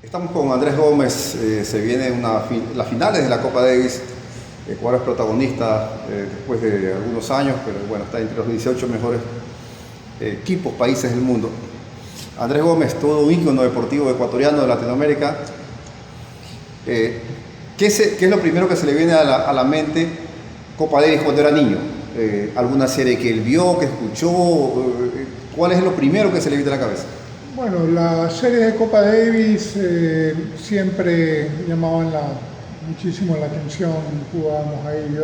Estamos con Andrés Gómez, se viene las finales de la Copa Davis. Ecuador es protagonista después de algunos años, pero bueno, está entre los 18 mejores países del mundo. Andrés Gómez, todo un ícono deportivo ecuatoriano de Latinoamérica. ¿Qué es lo primero que se le viene a la mente Copa Davis cuando era niño? ¿Alguna serie que él vio, que escuchó? ¿Cuál es lo primero que se le viene a la cabeza? Bueno, las series de Copa Davis siempre llamaban muchísimo la atención, jugábamos ahí.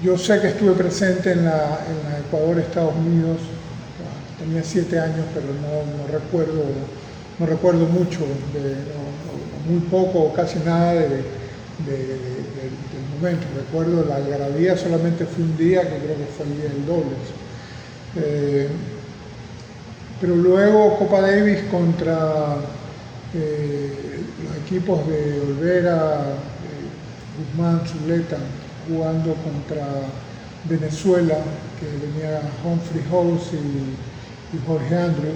Yo sé que estuve presente en la Ecuador-Estados Unidos, tenía 7 años, pero no recuerdo mucho, muy poco o casi nada del momento. Recuerdo la algarabía, solamente fue un día, que creo que fue el día del dobles. Pero luego Copa Davis contra los equipos de Olvera, Guzmán, Zuleta, jugando contra Venezuela, que venía Humphrey House y Jorge Andrews,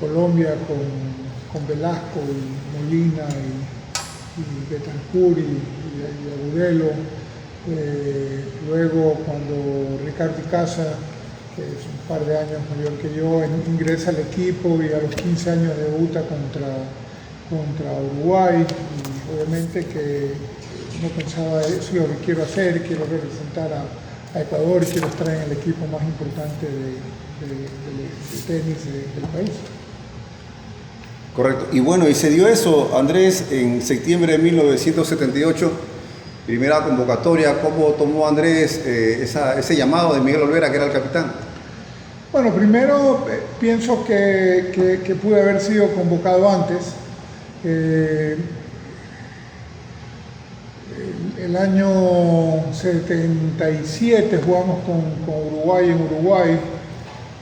Colombia con Velasco y Molina y Betancourt y Agudelo, luego cuando Ricardo Icaza, que es un par de años mayor que yo, ingresa al equipo y a los 15 años debuta contra Uruguay, y obviamente que no pensaba, eso es lo que quiero hacer, quiero representar a Ecuador y quiero estar en el equipo más importante de tenis del país. Correcto. Y bueno, y se dio eso, Andrés, en septiembre de 1978, primera convocatoria. ¿Cómo tomó Andrés ese llamado de Miguel Olvera, que era el capitán? Bueno, primero pienso que pude haber sido convocado antes. El año 77 jugamos con Uruguay en Uruguay,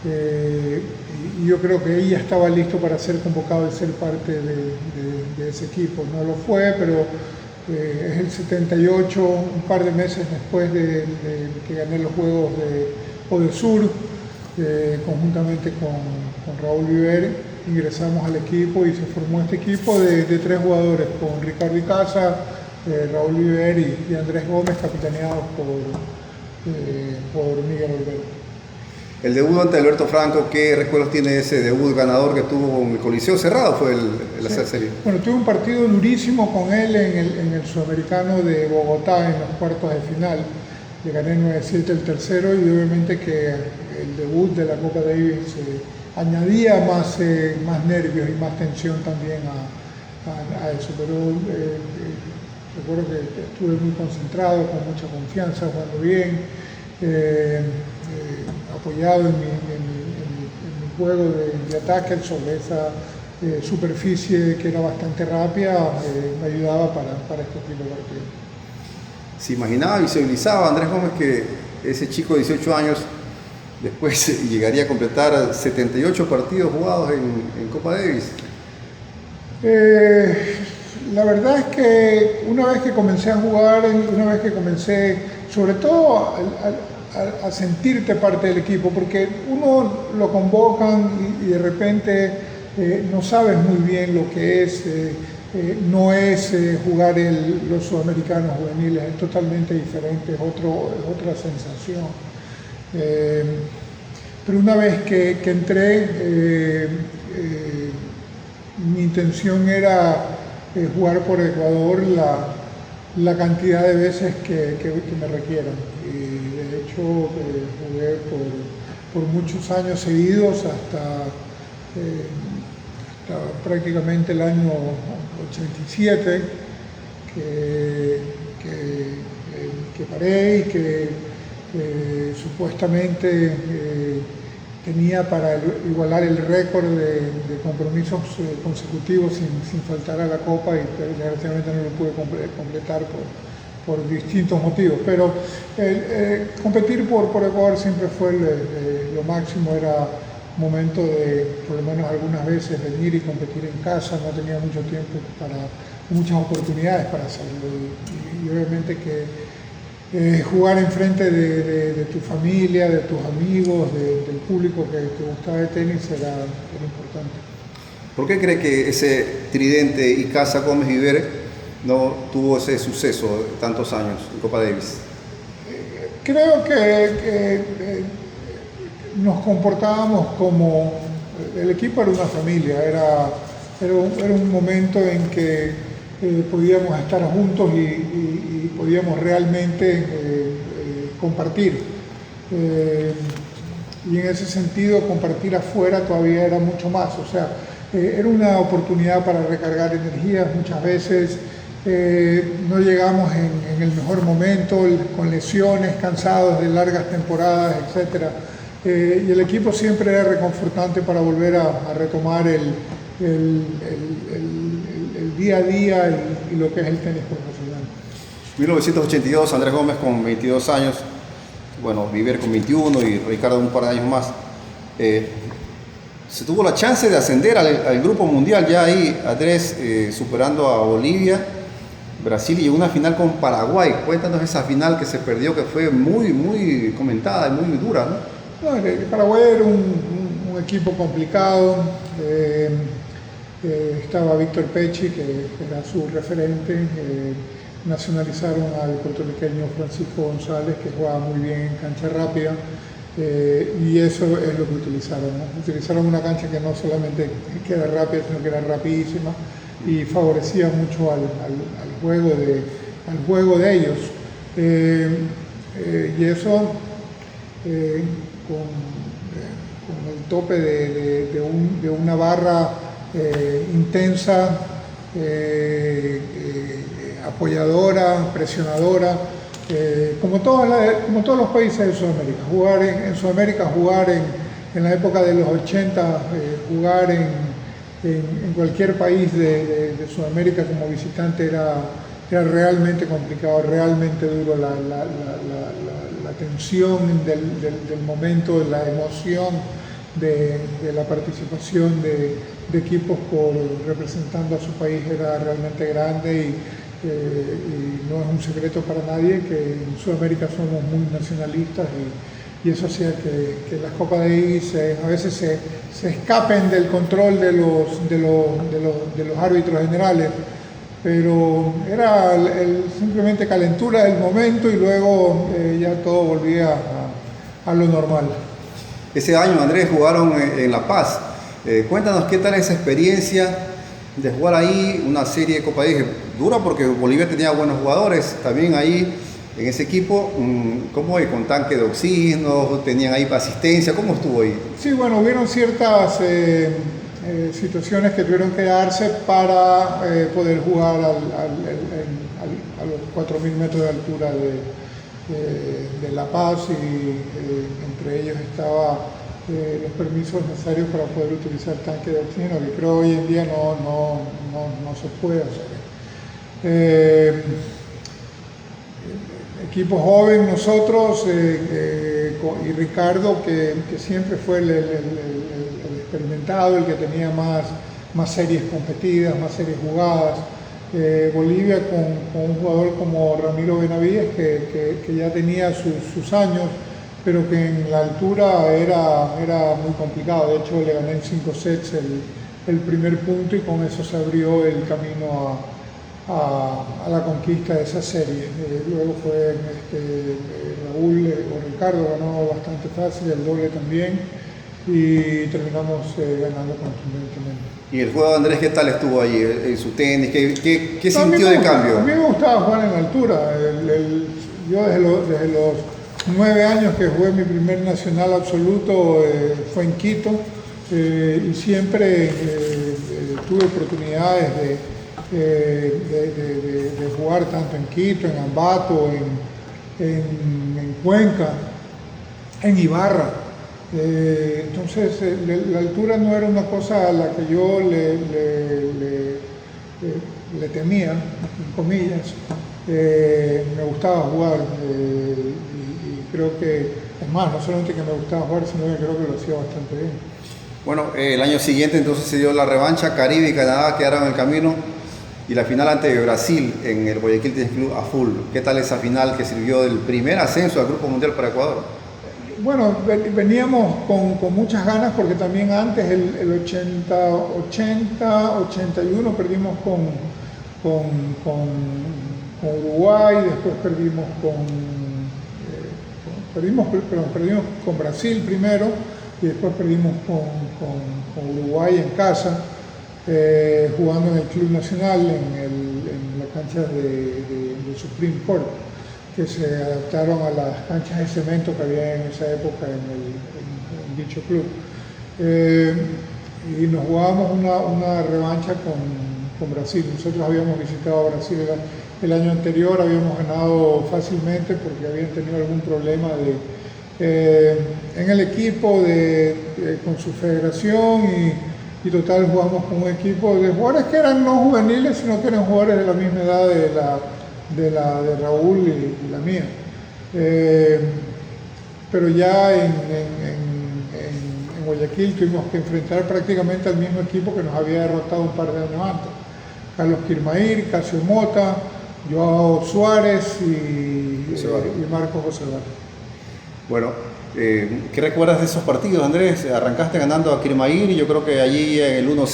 y yo creo que ella estaba listo para ser convocado y ser parte de ese equipo. No lo fue, pero es el 78, un par de meses después de que gané los Juegos de Odesur, conjuntamente con Raúl Viver, ingresamos al equipo y se formó este equipo de 3 jugadores, con Ricardo Icaza, Raúl Viver y Andrés Gómez, capitaneados por Miguel Olvera. El debut ante Alberto Franco, ¿qué recuerdos tiene ese debut ganador que tuvo en el Coliseo Cerrado? Fue la serie. Bueno, tuve un partido durísimo con él en el Sudamericano de Bogotá, en los cuartos de final. Le gané 9-7 el tercero, y obviamente que el debut de la Copa Davis añadía más nervios y más tensión también a eso. Pero recuerdo que estuve muy concentrado, con mucha confianza, jugando bien, apoyado en mi juego de ataque sobre esa superficie que era bastante rápida, me ayudaba para este tipo de partidos. ¿Se imaginaba, visualizaba Andrés Gómez que ese chico de 18 años después llegaría a completar 78 partidos jugados en Copa Davis? La verdad es que una vez que comencé a jugar, una vez que comencé, sobre todo a sentirte parte del equipo, porque uno lo convocan y de repente no sabes muy bien lo que es, no es jugar los sudamericanos juveniles, es totalmente diferente, es otra sensación. Pero una vez que entré, mi intención era jugar por Ecuador la cantidad de veces que me requieran. Y de hecho jugué por muchos años seguidos hasta prácticamente el año 87 que paré, y que supuestamente tenía para igualar el récord de compromisos consecutivos sin faltar a la Copa, y desgraciadamente no lo pude completar por distintos motivos. Pero competir por Ecuador siempre fue lo máximo. Era momento de, por lo menos algunas veces, venir y competir en casa. No tenía mucho tiempo muchas oportunidades para hacerlo, y obviamente que jugar enfrente de tu familia, de tus amigos, del público que te gustaba de tenis era importante. ¿Por qué cree que ese tridente Icaza, Gómez y Viveres no tuvo ese suceso de tantos años en Copa Davis? Creo que nos comportábamos como, el equipo era una familia, era un momento en que podíamos estar juntos y podíamos realmente compartir. Y en ese sentido compartir afuera todavía era mucho más, o sea, era una oportunidad para recargar energías. Muchas veces no llegamos en el mejor momento, con lesiones, cansados de largas temporadas, etc. Y el equipo siempre era reconfortante para volver a retomar el día a día y lo que es el tenis profesional. 1982, Andrés Gómez con 22 años, bueno, Viver con 21 y Ricardo un par de años más. Se tuvo la chance de ascender al grupo mundial ya ahí, Andrés, superando a Bolivia, Brasil, y una final con Paraguay. Cuéntanos esa final que se perdió, que fue muy comentada y muy dura, ¿no? No, el Paraguay era un equipo complicado. Estaba Víctor Pecci, que era su referente. Nacionalizaron al puertorriqueño Francisco González, que jugaba muy bien en cancha rápida. Y eso es lo que utilizaron, ¿no? Utilizaron una cancha que no solamente que era rápida, sino que era rapidísima y favorecía mucho al juego de ellos. Y eso con el tope de una barra intensa, apoyadora, presionadora, como todos los países de Sudamérica. Jugar en Sudamérica, jugar en la época de los 80, jugar en cualquier país de Sudamérica como visitante era realmente complicado, realmente duro. La tensión del momento, la emoción de la participación de equipos representando a su país era realmente grande y no es un secreto para nadie que en Sudamérica somos muy nacionalistas y eso hacía que las Copas Davis a veces se escapen del control de los árbitros generales, pero era simplemente calentura del momento y luego ya todo volvía a lo normal. Ese año, Andrés, jugaron en La Paz. Cuéntanos qué tal esa experiencia de jugar ahí una serie de Copa Davis dura, porque Bolivia tenía buenos jugadores también ahí en ese equipo. ¿Cómo fue? ¿Con tanque de oxígeno? ¿Tenían ahí asistencia? ¿Cómo estuvo ahí? Sí, bueno, hubieron ciertas situaciones que tuvieron que darse para poder jugar a los 4.000 metros de altura de La Paz, y entre ellos estaba los permisos necesarios para poder utilizar tanque de oxígeno, que creo hoy en día no se puede hacer. Equipo joven nosotros, y Ricardo, que siempre fue el experimentado, el que tenía más series competidas, más series jugadas. Bolivia con un jugador como Ramiro Benavides, que ya tenía sus años, pero que en la altura era muy complicado. De hecho, le gané en 5 sets el primer punto y con eso se abrió el camino a la conquista de esa serie. Luego fue Raúl o Ricardo, ganó bastante fácil, el doble también, y terminamos ganando contundentemente. ¿Y el juego de Andrés qué tal estuvo ahí en su tenis? ¿Qué sintió de cambio? A mí me gustaba jugar en la altura. Yo desde los 9 años que jugué mi primer nacional absoluto fue en Quito, y siempre tuve oportunidades de jugar tanto en Quito, en Ambato, en Cuenca, en Ibarra. Entonces la altura no era una cosa a la que yo le temía, en comillas. Me gustaba jugar, y creo que, es más, no solamente que me gustaba jugar, sino que creo que lo hacía bastante bien. Bueno, el año siguiente entonces se dio la revancha. Caribe y Canadá quedaron en el camino, y la final ante Brasil en el Guayaquil Tennis Club a full. ¿Qué tal esa final que sirvió del primer ascenso al Grupo Mundial para Ecuador? Bueno, veníamos con muchas ganas porque también antes, el 81 perdimos con Uruguay, después perdimos con Brasil primero y después perdimos con Uruguay en casa, jugando en el Club Nacional en la cancha de Supreme Court, que se adaptaron a las canchas de cemento que había en esa época en dicho club. Y nos jugábamos una revancha con Brasil. Nosotros habíamos visitado a Brasil el año anterior, habíamos ganado fácilmente porque habían tenido algún problema en el equipo con su federación y total jugamos con un equipo de jugadores que eran no juveniles, sino que eran jugadores de la misma edad de Raúl y la mía. Pero ya en Guayaquil tuvimos que enfrentar prácticamente al mismo equipo que nos había derrotado un par de años antes. Carlos Quirmair, Casio Mota, Joao Suárez y Marcos José Vázquez. Bueno, ¿qué recuerdas de esos partidos, Andrés? Arrancaste ganando a Quirmair y yo creo que allí en el 1-0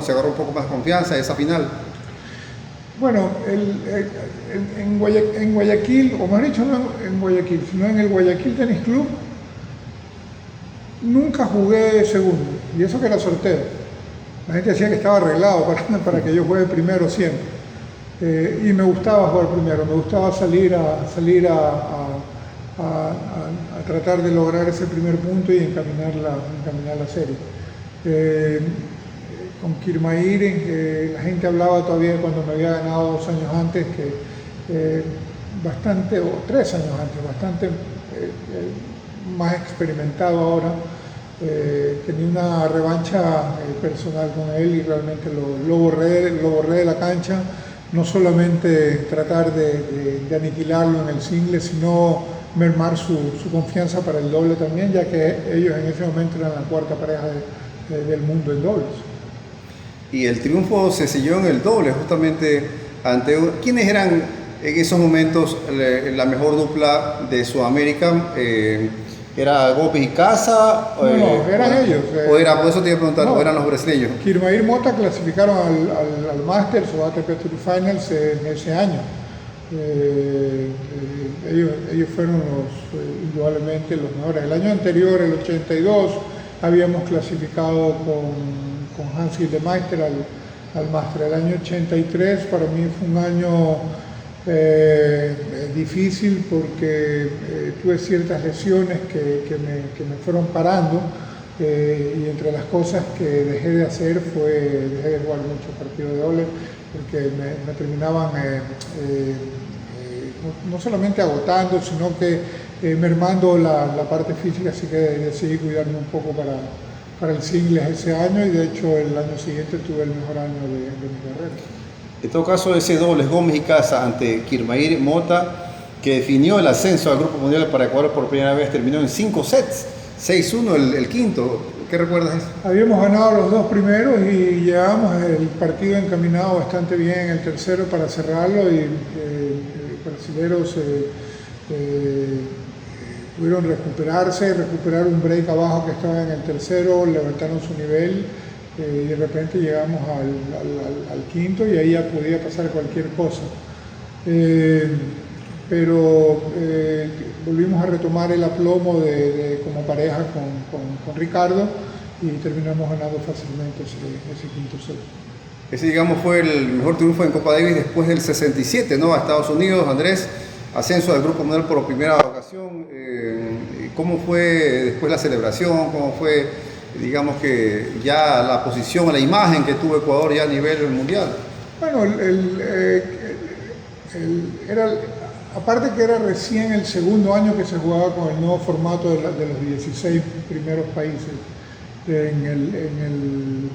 se agarró un poco más de confianza esa final. Bueno, en Guayaquil, o más dicho, no en Guayaquil, sino en el Guayaquil Tenis Club, nunca jugué segundo, y eso que era sorteo. La gente decía que estaba arreglado para que yo juegue primero siempre. Y me gustaba jugar primero, me gustaba salir a tratar de lograr ese primer punto y encaminar la serie. Con Quirmair, la gente hablaba todavía cuando me había ganado 2 años antes, o 3 años antes, bastante más experimentado ahora. Tenía una revancha personal con él y realmente lo borré de la cancha, no solamente tratar de aniquilarlo en el single, sino mermar su confianza para el doble también, ya que ellos en ese momento eran la 4ª pareja del mundo en dobles. Y el triunfo se selló en el doble, justamente ante... ¿Quiénes eran en esos momentos la mejor dupla de Sudamérica? ¿Era Gómez y Casa? No, eran ellos. Por eso te iba a preguntar, ¿o eran los brasileños? Quirmair y Mota clasificaron al Masters o ATP Tour Finals en ese año. Ellos fueron indudablemente los mejores. El año anterior, el 82, habíamos clasificado con Hans Gildemeister al Master. El año 83 para mí fue un año difícil porque tuve ciertas lesiones que me fueron parando, y entre las cosas que dejé de hacer dejé de jugar muchos partidos de doble porque me terminaban no solamente agotando, sino que mermando la parte física, así que decidí cuidarme un poco para el singles ese año, y de hecho el año siguiente tuve el mejor año de mi carrera. En todo caso, ese dobles Gómez y Casa ante Quirmair y Mota, que definió el ascenso al Grupo Mundial para Ecuador por primera vez, terminó en 5 sets, 6-1 el quinto. ¿Qué recuerdas de eso? Habíamos ganado los 2 primeros y llevábamos el partido encaminado bastante bien en el tercero para cerrarlo, y los brasileños pudieron recuperar un break abajo que estaba en el tercero, levantaron su nivel. Y de repente llegamos al quinto y ahí ya podía pasar cualquier cosa. Pero volvimos a retomar el aplomo como pareja con Ricardo y terminamos ganando fácilmente ese quinto set. Ese, digamos, fue el mejor triunfo en Copa Davis después del 67, ¿no? A Estados Unidos, Andrés, ascenso del Grupo Mundial por primera ocasión. ¿Cómo fue después la celebración? ¿Cómo fue, digamos, que ya la posición, la imagen que tuvo Ecuador ya a nivel mundial? Bueno, aparte que era recién el segundo año que se jugaba con el nuevo formato de los 16 primeros países en el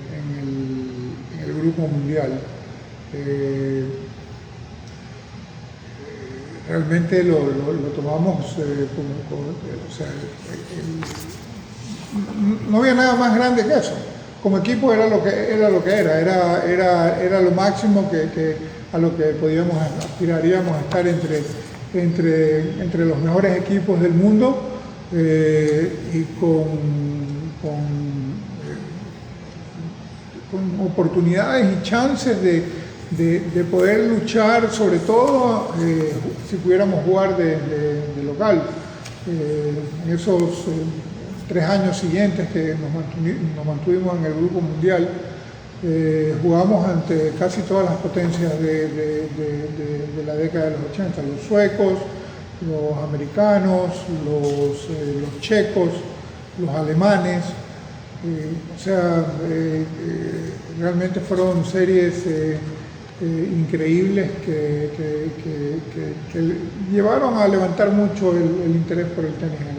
grupo mundial. Realmente lo tomamos o sea, no había nada más grande que eso. Como equipo era lo que era lo máximo a lo que aspiraríamos a estar entre entre los mejores equipos del mundo y con oportunidades y chances de poder luchar, sobre todo si pudiéramos jugar de local. En esos 3 años siguientes que nos mantuvimos en el Grupo Mundial, jugamos ante casi todas las potencias de la década de los 80, los suecos, los americanos, los checos, los alemanes. O sea, realmente fueron series increíbles que llevaron a levantar mucho el interés por el tenis en